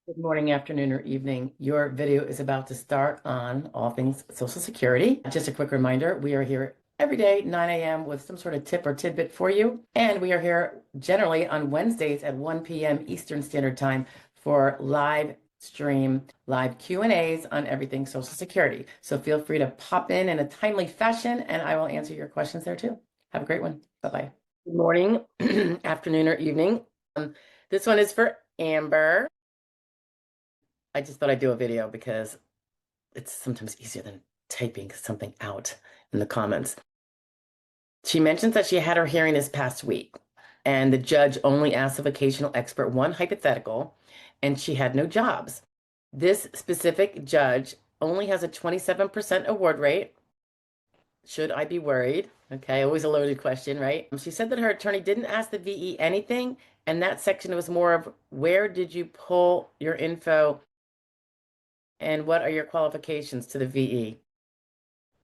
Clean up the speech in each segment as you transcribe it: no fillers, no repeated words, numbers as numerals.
Good morning, afternoon, or evening. Your video is about to start on all things Social Security. Just a quick reminder, we are here every day, 9 a.m. with some sort of tip or tidbit for you. And we are here generally on Wednesdays at 1 p.m. Eastern Standard Time for live stream, live Q&As on everything Social Security. So feel free to pop in a timely fashion and I will answer your questions there too. Have a great one. Bye-bye. Good morning, afternoon, or evening. This one is for Amber. I just thought I'd do a video because it's sometimes easier than typing something out in the comments. She mentions that she had her hearing this past week, and the judge only asked the vocational expert one hypothetical, and she had no jobs. This specific judge only has a 27% award rate. Should I be worried? Okay, always a loaded question, right? She said that her attorney didn't ask the VE anything, and that section was more of where did you pull your info and what are your qualifications to the VE?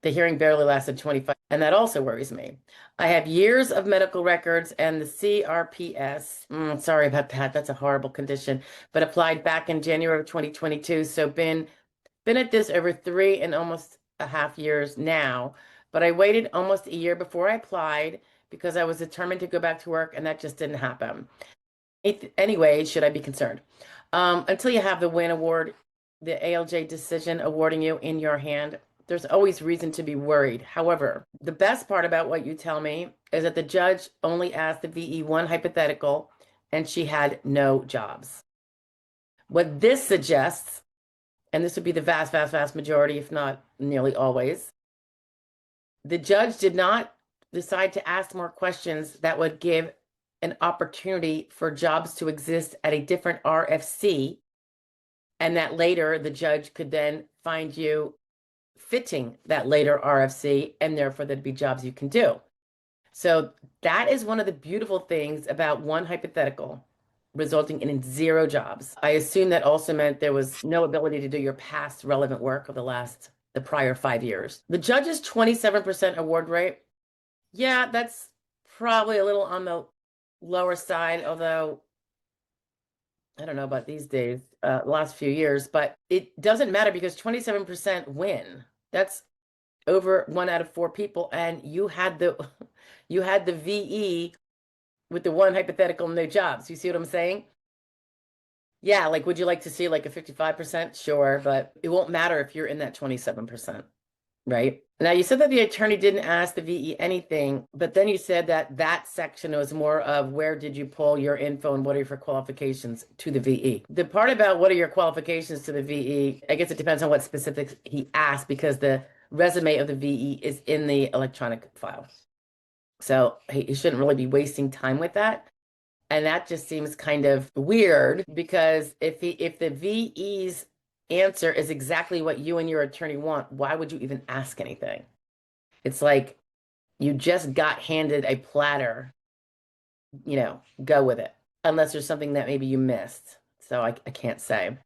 The hearing barely lasted 25, and that also worries me. I have years of medical records and the CRPS. Sorry about that. That's a horrible condition, but applied back in January of 2022. So been at this over 3.5 years now, but I waited almost a year before I applied because I was determined to go back to work, and that just didn't happen. Anyway, should I be concerned? Until you have the WIN award, the ALJ decision awarding you in your hand, there's always reason to be worried. However, the best part about what you tell me is that the judge only asked the VE one hypothetical and she had no jobs. What this suggests, and this would be the vast, vast, vast majority, if not nearly always, the judge did not decide to ask more questions that would give an opportunity for jobs to exist at a different RFC, and that later the judge could then find you fitting that later RFC, and therefore there'd be jobs you can do. So that is one of the beautiful things about one hypothetical resulting in 0 jobs. I assume that also meant there was no ability to do your past relevant work of the prior 5 years. The judge's 27% award rate, yeah, that's probably a little on the lower side, although I don't know about these days, last few years, but it doesn't matter because 27% win. That's over 1 out of 4 people, and you had the VE with the one hypothetical no jobs. You see what I'm saying? Yeah, like would you like to see like a 55%? Sure, but it won't matter if you're in that 27%, right? Now you said that the attorney didn't ask the VE anything, but then you said that that section was more of where did you pull your info and what are your qualifications to the VE. The part about what are your qualifications to the VE, I guess it depends on what specifics he asked because the resume of the VE is in the electronic file. So he shouldn't really be wasting time with that. And that just seems kind of weird because if the VE's answer is exactly what you and your attorney want, why would you even ask anything? It's like you just got handed a platter, go with it. Unless there's something that maybe you missed. So I can't say.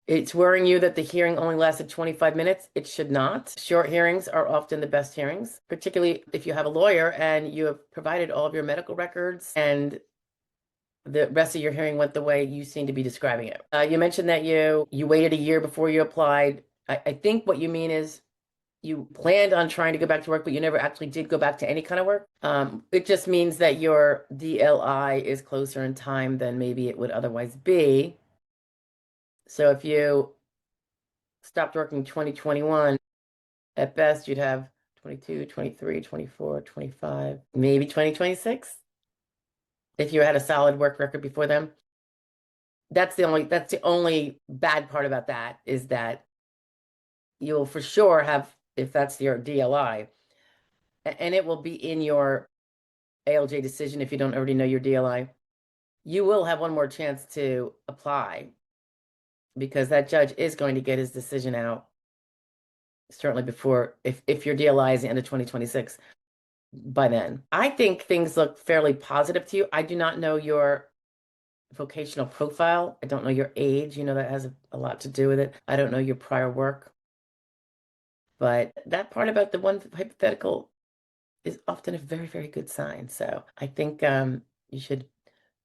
It's worrying you that the hearing only lasted 25 minutes. It should not. Short hearings are often the best hearings, particularly if you have a lawyer and you have provided all of your medical records and the rest of your hearing went the way you seem to be describing it. You mentioned that you waited a year before you applied. I think what you mean is you planned on trying to go back to work, but you never actually did go back to any kind of work. It just means that your DLI is closer in time than maybe it would otherwise be. So if you stopped working 2021, at best you'd have 22, 23, 24, 25, maybe 2026 if you had a solid work record before them. That's the only bad part about that is that you'll for sure have, if that's your DLI, and it will be in your ALJ decision if you don't already know your DLI, you will have one more chance to apply because that judge is going to get his decision out certainly before, if your DLI is the end of 2026 by then. I think things look fairly positive to you. I do not know your vocational profile. I don't know your age. That has a lot to do with it. I don't know your prior work. But that part about the one hypothetical is often a very, very good sign. So I think you should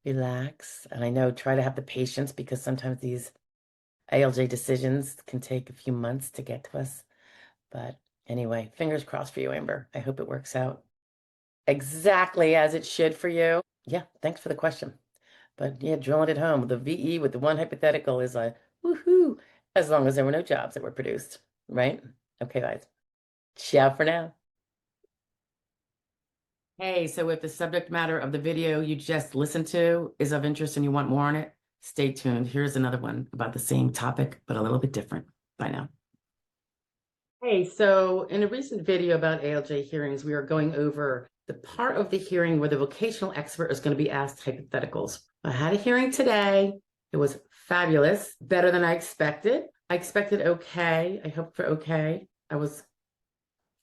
Relax. And I know, try to have the patience because sometimes these ALJ decisions can take a few months to get to us. But anyway, fingers crossed for you, Amber. I hope it works out exactly as it should for you. Yeah, thanks for the question. But yeah, drilling it home. The VE with the one hypothetical is a woohoo, as long as there were no jobs that were produced, right? Okay, guys. Ciao for now. Hey, so if the subject matter of the video you just listened to is of interest and you want more on it, stay tuned. Here's another one about the same topic, but a little bit different. Bye now. Hey, so in a recent video about ALJ hearings, we are going over the part of the hearing where the vocational expert is going to be asked hypotheticals. I had a hearing today. It was fabulous, better than I expected. I expected okay. I hoped for okay. I was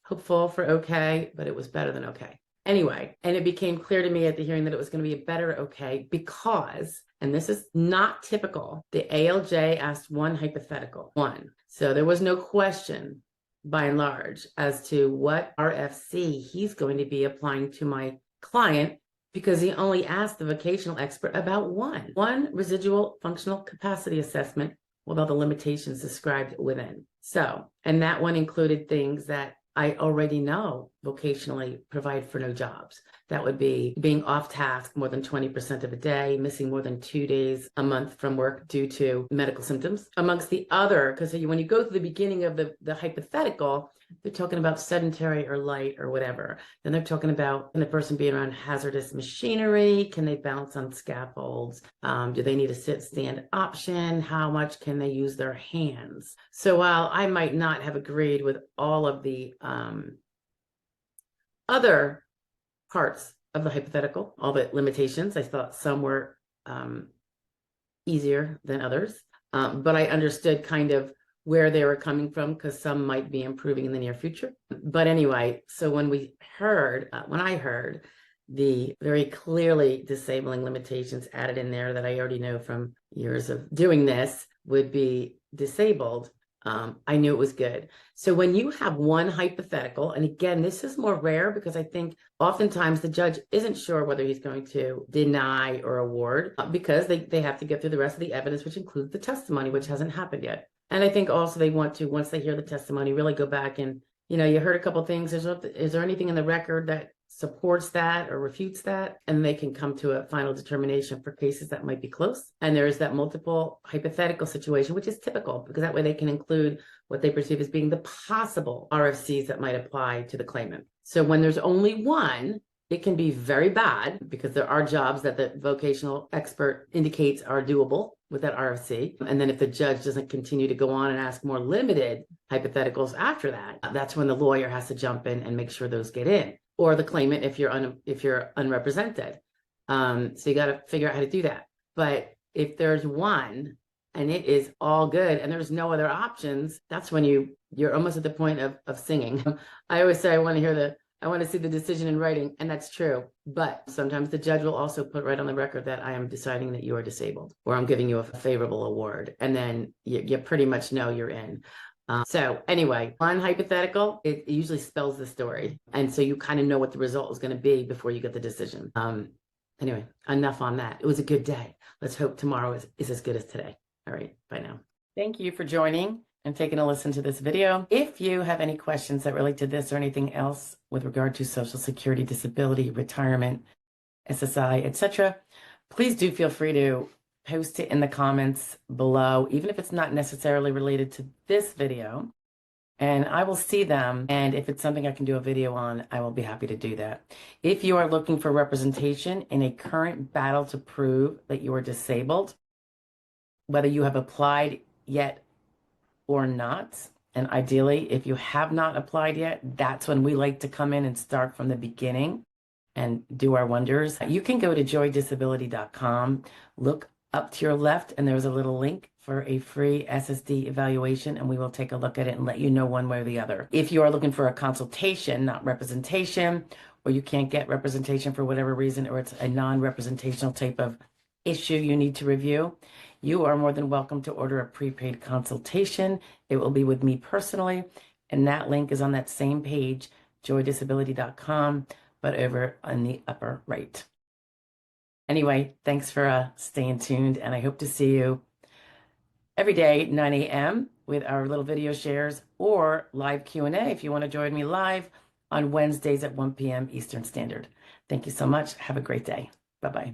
hopeful for okay, but it was better than okay. Anyway, and it became clear to me at the hearing that it was going to be a better okay because, and this is not typical, the ALJ asked one hypothetical, one. So there was no question by and large as to what RFC he's going to be applying to my client because he only asked the vocational expert about one residual functional capacity assessment with all the limitations described within. So, and that one included things that I already know vocationally provide for no jobs. That would be being off task more than 20% of a day, missing more than 2 days a month from work due to medical symptoms, amongst the other, because when you go to the beginning of the hypothetical, they're talking about sedentary or light or whatever. Then they're talking about, can the person be around hazardous machinery? Can they balance on scaffolds? Do they need a sit stand option? How much can they use their hands? So while I might not have agreed with all of the other parts of the hypothetical, all the limitations, I thought some were easier than others, but I understood kind of where they were coming from because some might be improving in the near future. But anyway, so when I heard the very clearly disabling limitations added in there that I already know from years of doing this would be disabled, I knew it was good. So when you have one hypothetical, and again, this is more rare because I think oftentimes the judge isn't sure whether he's going to deny or award because they have to get through the rest of the evidence, which includes the testimony, which hasn't happened yet. And I think also they want to, once they hear the testimony, really go back and, you heard a couple of things. Is there anything in the record that supports that or refutes that? And they can come to a final determination for cases that might be close. And there is that multiple hypothetical situation, which is typical because that way they can include what they perceive as being the possible RFCs that might apply to the claimant. So when there's only one, it can be very bad because there are jobs that the vocational expert indicates are doable with that RFC. And then if the judge doesn't continue to go on and ask more limited hypotheticals after that, that's when the lawyer has to jump in and make sure those get in, or the claimant if you're unrepresented. So you got to figure out how to do that. But if there's one and it is all good and there's no other options, that's when you're almost at the point of singing. I always say I want to see the decision in writing, and that's true. But sometimes the judge will also put right on the record that I am deciding that you are disabled, or I'm giving you a favorable award. And then you pretty much know you're in. So anyway, on hypothetical, it usually spells the story. And so you kind of know what the result is going to be before you get the decision. Anyway, enough on that. It was a good day. Let's hope tomorrow is as good as today. All right, bye now. Thank you for joining and taking a listen to this video. If you have any questions that relate to this or anything else with regard to Social Security, disability, retirement, SSI, etc., please do feel free to post it in the comments below, even if it's not necessarily related to this video, and I will see them. And if it's something I can do a video on, I will be happy to do that. If you are looking for representation in a current battle to prove that you are disabled, whether you have applied yet or not, and ideally, if you have not applied yet, that's when we like to come in and start from the beginning and do our wonders. You can go to joydisability.com, look up to your left, and there's a little link for a free SSD evaluation, and we will take a look at it and let you know one way or the other. If you are looking for a consultation, not representation, or you can't get representation for whatever reason, or it's a non-representational type of issue you need to review, you are more than welcome to order a prepaid consultation. It will be with me personally, and that link is on that same page, joydisability.com, but over on the upper right. Anyway, thanks for staying tuned, and I hope to see you every day, 9 a.m. with our little video shares or live Q&A if you want to join me live on Wednesdays at 1 p.m. Eastern Standard. Thank you so much. Have a great day. Bye-bye.